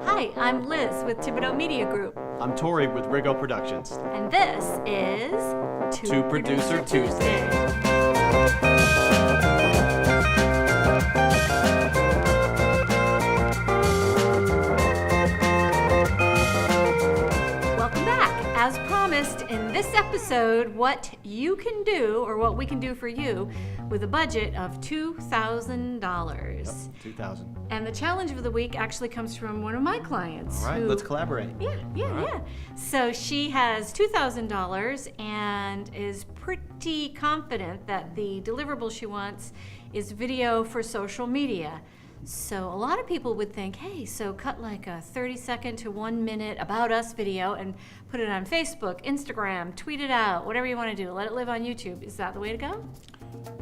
Hi, I'm Liz with Thibodeau Media Group. I'm Tori with Rigo Productions. And this is Two Producer Tuesday. Welcome back. As promised, in this episode, what you can do, or what we can do for you, with a budget of $2,000. Yep, 2,000. And the challenge of the week actually comes from one of my clients. All right, let's collaborate. Yeah. So she has $2,000 and is pretty confident that the deliverable she wants is video for social media. So a lot of people would think, hey, so cut like a 30-second to 1 minute about us video and put it on Facebook, Instagram, tweet it out, whatever you want to do. Let it live on YouTube. Is that the way to go?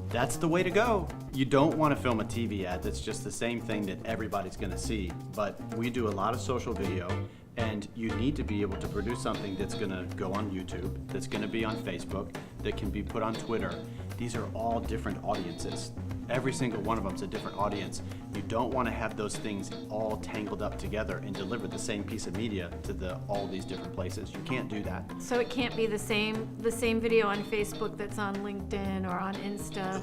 That's the way to go. You don't want to film a TV ad that's just the same thing that everybody's going to see, but we do a lot of social video, and you need to be able to produce something that's going to go on YouTube, that's going to be on Facebook, that can be put on Twitter. These are all different audiences. Every single one of them is a different audience. You don't want to have those things all tangled up together and deliver the same piece of media to all these different places. You can't do that. So it can't be the same video on Facebook that's on LinkedIn or on Insta?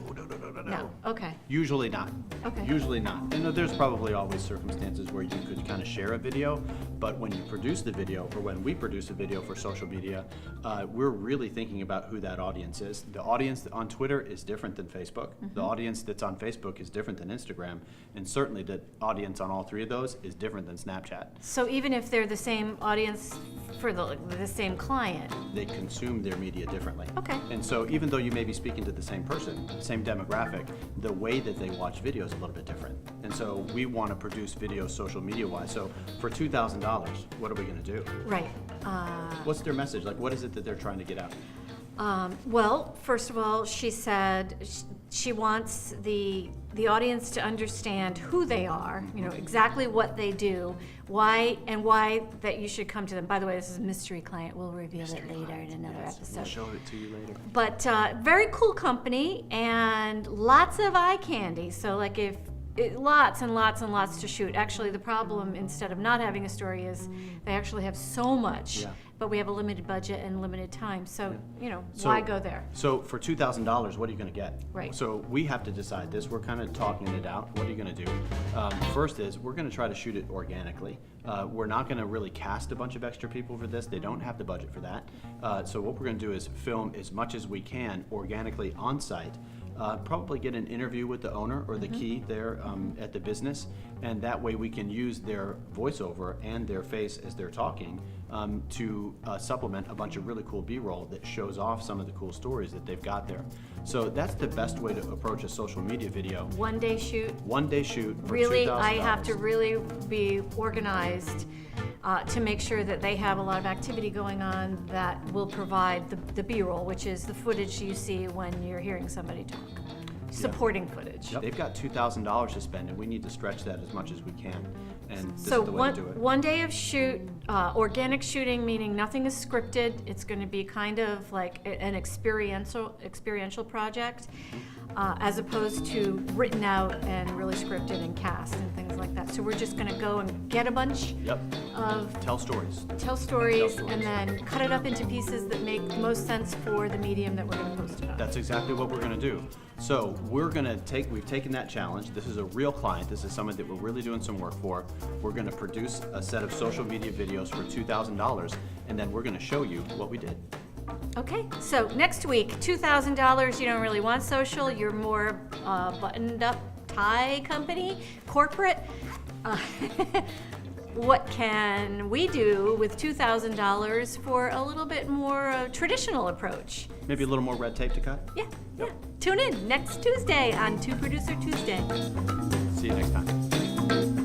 No. Okay. Usually not. Okay. Usually not. And there's probably always circumstances where you could kind of share a video, but when you produce the video, or when we produce a video for social media, we're really thinking about who that audience is. The audience on Twitter is different than Facebook. Mm-hmm. The audience that's on Facebook is different than Instagram, and certainly the audience on all three of those is different than Snapchat. So even if they're the same audience for the same client, they consume their media differently. Okay. And so even though you may be speaking to the same person, same demographic, the way that they watch video is a little bit different. And so we want to produce video social media wise. So for $2,000, what are we going to do? Right. What's their message? Like, what is it that they're trying to get out? Well, first of all, she said she wants the audience to understand who they are, exactly what they do, why that you should come to them. By the way, this is a mystery client. We'll reveal it later in another episode. We'll show it to you later. But very cool company and lots of eye candy. So like lots and lots and lots to shoot. Actually, the problem, instead of not having a story, is they actually have so much, but we have a limited budget and limited time. So, why go there? So for $2,000, what are you going to get? Right. So we have to decide this. We're kind of talking it out. What are you going to do? First is we're going to try to shoot it organically. We're not going to really cast a bunch of extra people for this. They don't have the budget for that. So what we're going to do is film as much as we can organically on site. Probably get an interview with the owner or the key there at the business, and that way we can use their voiceover and their face as they're talking to supplement a bunch of really cool B-roll that shows off some of the cool stories that they've got there. So that's the best way to approach a social media video. One day shoot. One day shoot for really, $2,000. I have to really be organized to make sure that they have a lot of activity going on that will provide the B-roll, which is the footage you see when you're hearing somebody talk. Supporting footage. Yep. They've got $2,000 to spend, and we need to stretch that as much as we can. And this so is the way to do it. One day of shoot, organic shooting, meaning nothing is scripted. It's going to be kind of like an experiential project, as opposed to written out and really scripted and cast and things like that. So we're just going to go and get a bunch of Tell stories, and then cut it up into pieces that make the most sense for the medium that we're going to post it on. That's exactly what we're going to do. So we've taken that challenge. This is a real client. This is someone that we're really doing some work for. We're going to produce a set of social media videos for $2,000, and then we're going to show you what we did. Okay, so next week, $2,000, you don't really want social, you're more buttoned up tie company, corporate. What can we do with $2,000 for a little bit more traditional approach? Maybe a little more red tape to cut? Yeah. Tune in next Tuesday on Two Producer Tuesday. See you next time.